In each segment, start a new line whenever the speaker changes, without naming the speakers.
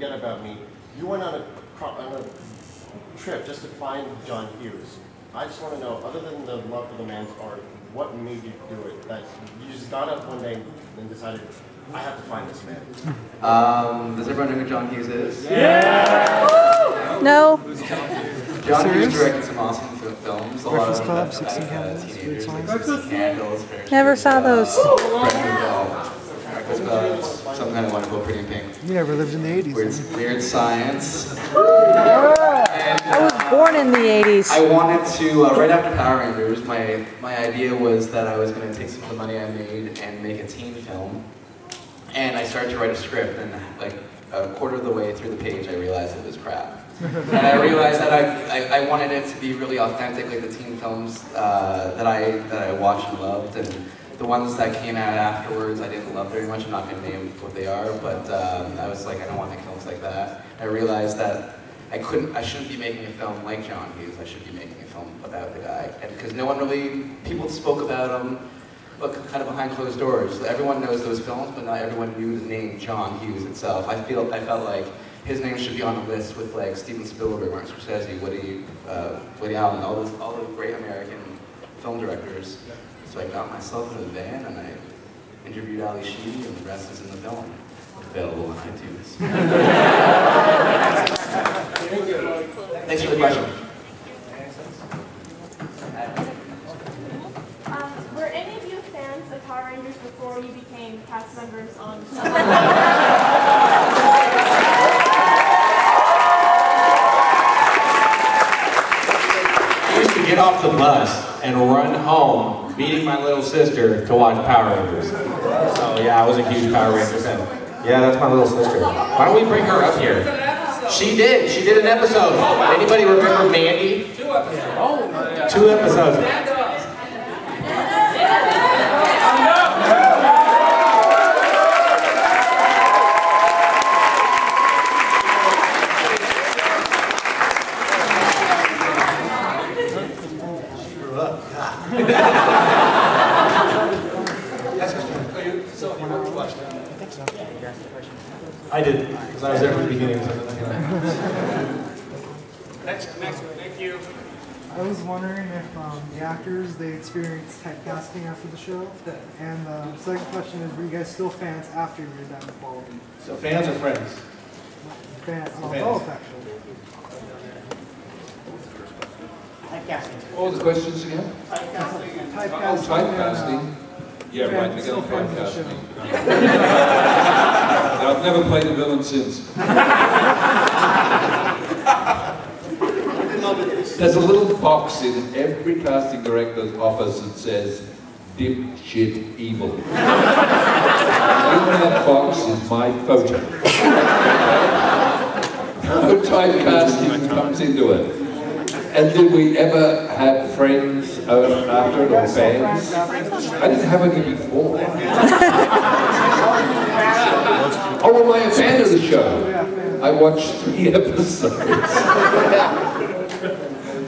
forget about me. You went on a trip just to find John Hughes. I just want to know, other than the love for the man's art, what made you do it? That you just got up one day and decided, I have to find this man.
Does everyone know who John Hughes is?
Yeah!
No.
John Hughes directed some awesome films.
Breakfast Club, 16 Candles, Weird Songs.
Never saw those.
Breakfast Club, Some Kind of Wonderful, Pretty in Pink.
You never lived in the 80s.
Weird Science.
I was born in the 80s.
I wanted to, right after Power Rangers, my idea was that I was going to take some of the money I made and make a teen film. And I started to write a script, and like a quarter of the way through the page, I realized it was crap. And I realized that I wanted it to be really authentic, like the teen films that I watched and loved, and the ones that came out afterwards I didn't love very much. I'm not going to name what they are, but I was like, I don't want to make films like that. I realized that I shouldn't be making a film like John Hughes. I should be making a film about the guy, and because no one really, people spoke about him, but kind of behind closed doors. Everyone knows those films, but not everyone knew the name John Hughes itself. I felt like his name should be on the list with like Steven Spielberg, Martin Scorsese, Woody Allen, all the great American film directors. So I got myself in a van and I interviewed Ali Sheedy, and the rest is in the film. Available on iTunes. Thanks for the question.
Were any of you fans of Power Rangers before you became cast members on
I used to get off the bus and run home, meeting my little sister to watch Power Rangers. So yeah, I was a huge Power Rangers fan. Yeah, that's my little sister. Why don't we bring her up here? She did an episode. Anybody remember Mandy? 2 episodes. 2 episodes.
I did, because I was there from the beginning.
Next, thank you.
I was wondering if the actors, they experienced typecasting after the show. And the second question is, were you guys still fans after you were done with Ball?
So fans or friends?
Fans.
Fans.
Both, actually.
Typecasting.
What were the questions again?
Typecasting.
Typecasting. Yeah, right, they
Still
got
fans of the
typecast
show.
me. I've never played a villain since. There's a little box in every casting director's office that says, dipshit evil. In that box is my photo. No typecasting comes into it. And did we ever have friends after it, or fans? I didn't have any before. Oh, am I a fan of the show? I watched 3 episodes.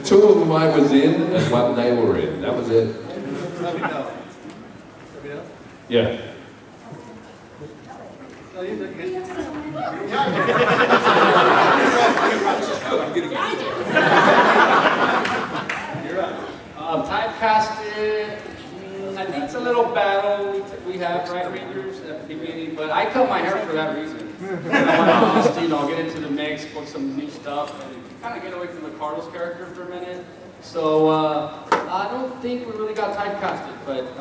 2 of them I was in, and 1 they were in. That was it. Yeah.
Typecasted, I think it's a little battle we have, right, Rangers, at the beginning, but I cut my hair for that reason. I want to just, get into the mix, put some new stuff, and kind of get away from the Carlos character for a minute. So I don't think we really got typecasted, but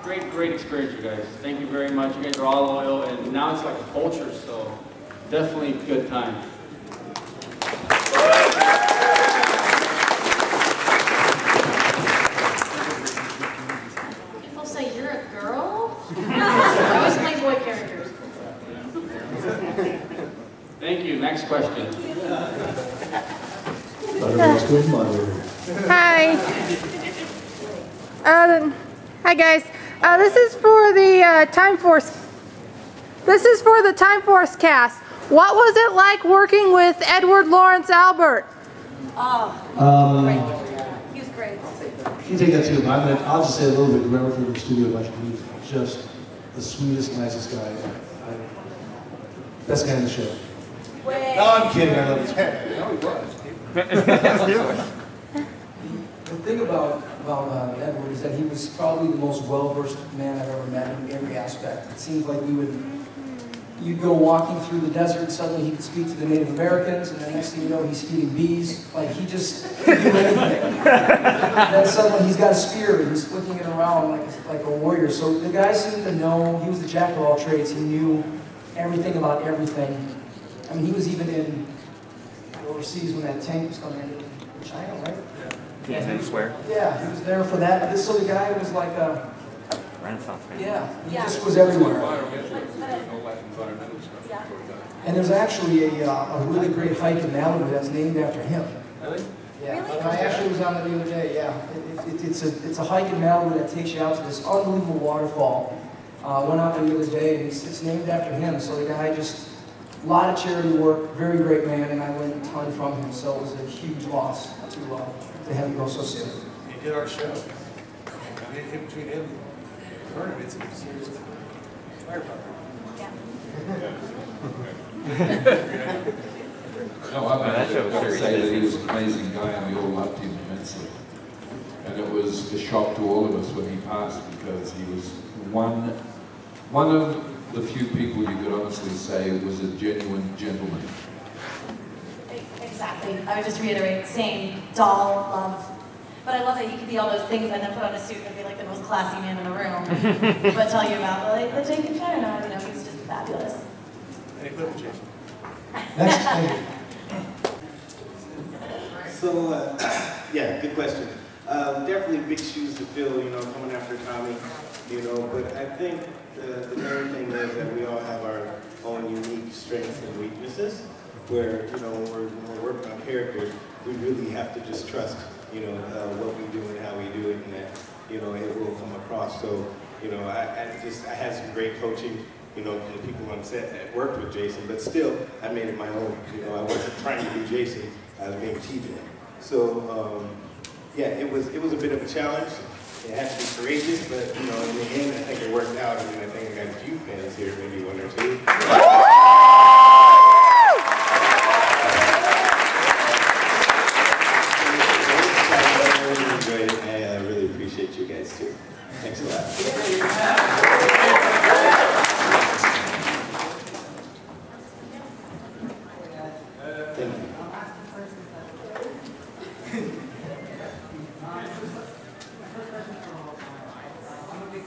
great experience, you guys. Thank you very much. You guys are all loyal, and now it's like a culture, so definitely good time.
People say you're a girl? I always play boy characters.
Thank you. Next question.
Hi. Hi guys. This is for the Time Force. This is for the Time Force cast. What was it like working with Edward Lawrence Albert?
Great. He was great.
You can take that too, but I'll just say a little bit. Remember from the studio about you, he's just the sweetest, nicest guy. Best guy in the show.
Wait.
No, I'm kidding. I love this guy.
No, he was.
The thing about Edward is that he was probably the most well-versed man I've ever met in every aspect. It seems like you'd go walking through the desert and suddenly he could speak to the Native Americans, and the next thing you know, he's feeding bees. Like, he just could do anything. Then suddenly he's got a spear and he's flicking it around like a warrior. So the guy seemed to know, he was the jack of all trades. He knew everything about everything. I mean, he was even in overseas when that tank was coming in China, right?
Yeah, Times Square.
Yeah, he was there for that. So the guy was like a
Renaissance man.
yeah, he just was everywhere. And there's actually a really great hike in Malibu that's named after him.
Really?
Yeah, and I actually was on it the other day. Yeah, it's a hike in Malibu that takes you out to this unbelievable waterfall. Went out there the other day, and it's named after him. So the guy just a lot of charity work, very great man, and I learned a ton from him. So it was a huge loss to have him go so soon.
He did our show. In between him and Vernon, it's a serious firepower.
No, I to say that he was an amazing guy and we all loved him immensely. And it was a shock to all of us when he passed because he was one of the few people you could honestly say was a genuine gentleman.
Exactly. I would just reiterate, same, doll, love. But I love that you could be all those things and then put on a suit and be like the most classy man in the room. But tell you about like the Jake and China, you know, he was just fabulous.
Any clip of Jason?
Next, thank you.
So, yeah, good question. Definitely big shoes to fill, you know, coming after Tommy, you know, but I think the main thing is that we all have our own unique strengths and weaknesses, where, you know, when we're working on characters, we really have to just trust, you know, what we do and how we do it, and that, you know, it will come across. So, you know, I had some great coaching, you know, from the people on set that worked with Jason, but still, I made it my own. You know, I wasn't trying to be Jason, I was being TJ. So, yeah, it was a bit of a challenge. It had to be courageous, but, you know, in the end, I think it worked out. I mean, I think I got a few fans here, maybe one or two. I really enjoyed it, and I really appreciate you guys, too. Thanks a lot. Thank you.